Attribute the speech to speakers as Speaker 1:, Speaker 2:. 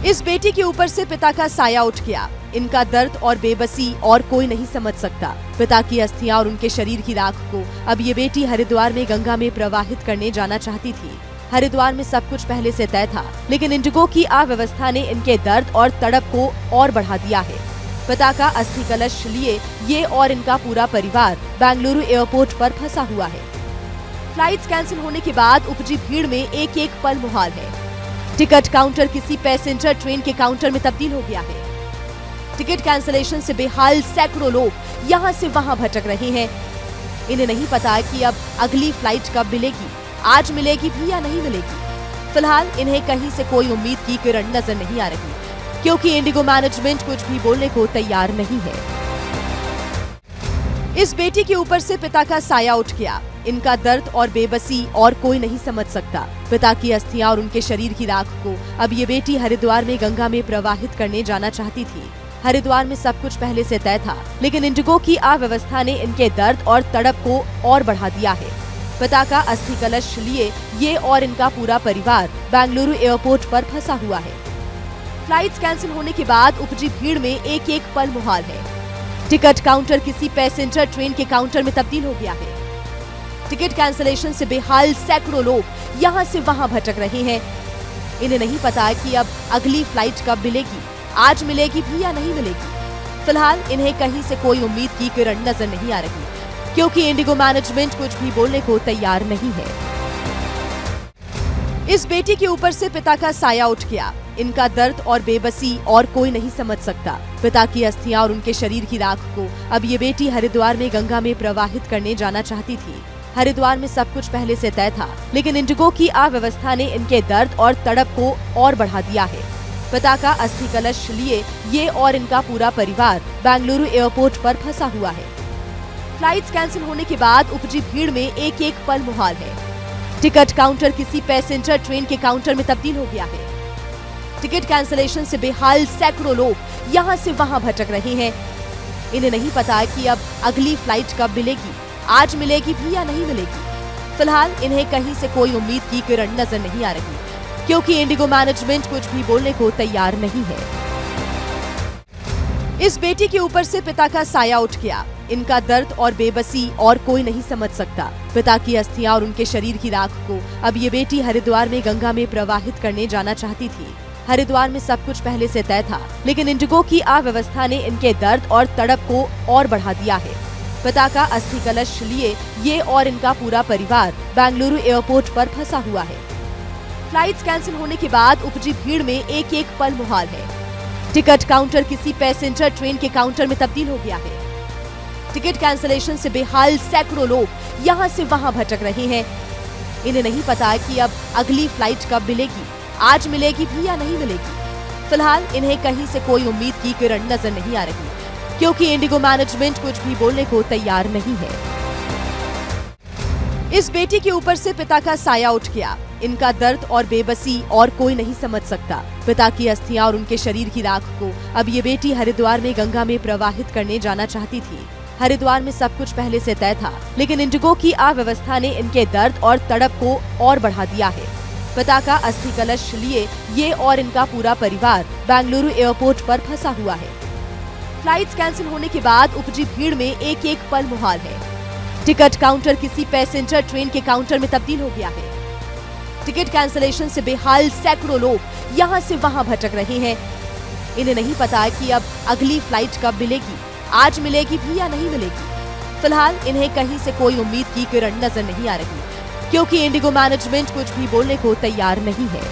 Speaker 1: इस बेटी के ऊपर से पिता का साया उठ गया। इनका दर्द और बेबसी और कोई नहीं समझ सकता। पिता की अस्थियां और उनके शरीर की राख को अब ये बेटी हरिद्वार में गंगा में प्रवाहित करने जाना चाहती थी। हरिद्वार में सब कुछ पहले से तय था, लेकिन इंडिगो की अव्यवस्था ने इनके दर्द और तड़प को और बढ़ा दिया है। पिता का अस्थि कलश लिए ये और इनका पूरा परिवार बेंगलुरु एयरपोर्ट पर फंसा हुआ है। फ्लाइट्स कैंसिल होने के बाद उपजी भीड़ में एक एक पल मुहाल है। टिकट काउंटर किसी पैसेंजर ट्रेन के काउंटर में तब्दील हो गया है। टिकट कैंसिलेशन से बेहाल सैकड़ों लोग यहाँ से वहाँ भटक रहे हैं। इन्हें नहीं पता कि अब अगली फ्लाइट कब मिलेगी, आज मिलेगी भी या नहीं मिलेगी। फिलहाल इन्हें कहीं से कोई उम्मीद की किरण नजर नहीं आ रही, क्योंकि इंडिगो मैनेजमेंट कुछ भी बोलने को तैयार नहीं है। इस बेटी के ऊपर से पिता का साया उठ गया। इनका दर्द और बेबसी और कोई नहीं समझ सकता। पिता की अस्थियां और उनके शरीर की राख को अब ये बेटी हरिद्वार में गंगा में प्रवाहित करने जाना चाहती थी। हरिद्वार में सब कुछ पहले से तय था, लेकिन इंडिगो की अव्यवस्था ने इनके दर्द और तड़प को और बढ़ा दिया है। पिता का अस्थि कलश लिए ये और इनका पूरा परिवार बेंगलुरु एयरपोर्ट पर फंसा हुआ है। फ्लाइट्स कैंसिल होने के बाद उपजी भीड़ में एक एक पल मुहाल है। टिकट काउंटर किसी पैसेंजर ट्रेन के काउंटर में तब्दील हो गया है। टिकट कैंसिलेशन से बेहाल सैकड़ों लोग यहाँ से वहाँ भटक रहे हैं। इन्हें नहीं पता कि अब अगली फ्लाइट कब मिलेगी, आज मिलेगी भी या नहीं मिलेगी। फिलहाल इन्हें कहीं से कोई उम्मीद की किरण नजर नहीं आ रही, क्योंकि इंडिगो मैनेजमेंट कुछ भी बोलने को तैयार नहीं है। इस बेटी के ऊपर से पिता का साया उठ गया। इनका दर्द और बेबसी और कोई नहीं समझ सकता। पिता की अस्थियां और उनके शरीर की राख को अब ये बेटी हरिद्वार में गंगा में प्रवाहित करने जाना चाहती थी। हरिद्वार में सब कुछ पहले से तय था, लेकिन इंडिगो की अव्यवस्था ने इनके दर्द और तड़प को और बढ़ा दिया है। पिता का अस्थि कलश लिए ये और इनका पूरा परिवार बेंगलुरु एयरपोर्ट पर फंसा हुआ है। फ्लाइट्स कैंसिल होने के बाद उपजी भीड़ में एक एक पल मुहाल है। टिकट काउंटर किसी पैसेंजर ट्रेन के काउंटर में तब्दील हो गया है। टिकट कैंसिलेशन से बेहाल सैकड़ों लोग यहाँ से वहाँ भटक रहे हैं। इन्हें नहीं पता कि अब अगली फ्लाइट कब मिलेगी, आज मिलेगी भी या नहीं मिलेगी। फिलहाल इन्हें कहीं से कोई उम्मीद की किरण नजर नहीं आ रही, क्योंकि इंडिगो मैनेजमेंट कुछ भी बोलने को तैयार नहीं है। इस बेटी के ऊपर से पिता का साया उठ गया। इनका दर्द और बेबसी और कोई नहीं समझ सकता। पिता की अस्थियां और उनके शरीर की राख को अब ये बेटी हरिद्वार में गंगा में प्रवाहित करने जाना चाहती थी। हरिद्वार में सब कुछ पहले से तय था, लेकिन इंडिगो की अव्यवस्था ने इनके दर्द और तड़प को और बढ़ा दिया है। पिता का अस्थि कलश लिए ये और इनका पूरा परिवार बेंगलुरु एयरपोर्ट पर फंसा हुआ है। फ्लाइट्स कैंसिल होने के बाद उपजी भीड़ में एक एक पल मुहाल है। टिकट काउंटर किसी पैसेंजर ट्रेन के काउंटर में तब्दील हो गया है। टिकट कैंसिलेशन से बेहाल सैकड़ों लोग यहाँ से वहाँ भटक रहे हैं। इन्हें नहीं पता कि अब अगली फ्लाइट कब मिलेगी, आज मिलेगी भी या नहीं मिलेगी। फिलहाल इन्हें कहीं से कोई उम्मीद की किरण नजर नहीं आ रही, क्योंकि इंडिगो मैनेजमेंट कुछ भी बोलने को तैयार नहीं है। इस बेटी के ऊपर से पिता का साया उठ गया। इनका दर्द और बेबसी और कोई नहीं समझ सकता। पिता की अस्थियां और उनके शरीर की राख को अब ये बेटी हरिद्वार में गंगा में प्रवाहित करने जाना चाहती थी। हरिद्वार में सब कुछ पहले से तय था, लेकिन इंडिगो की अव्यवस्था ने इनके दर्द और तड़प को और बढ़ा दिया है। पिता का अस्थि कलश लिए ये और इनका पूरा परिवार बेंगलुरु एयरपोर्ट पर फंसा हुआ है। फ्लाइट्स कैंसिल होने के बाद उपजी भीड़ में एक एक पल मुहाल है। टिकट काउंटर किसी पैसेंजर ट्रेन के काउंटर में तब्दील हो गया है। टिकट कैंसिलेशन से बेहाल सैकड़ों लोग यहाँ से वहाँ भटक रहे हैं। इन्हें नहीं पता कि अब अगली फ्लाइट कब मिलेगी, आज मिलेगी भी या नहीं मिलेगी। फिलहाल इन्हें कहीं से कोई उम्मीद की किरण नजर नहीं आ रही, क्योंकि इंडिगो मैनेजमेंट कुछ भी बोलने को तैयार नहीं है।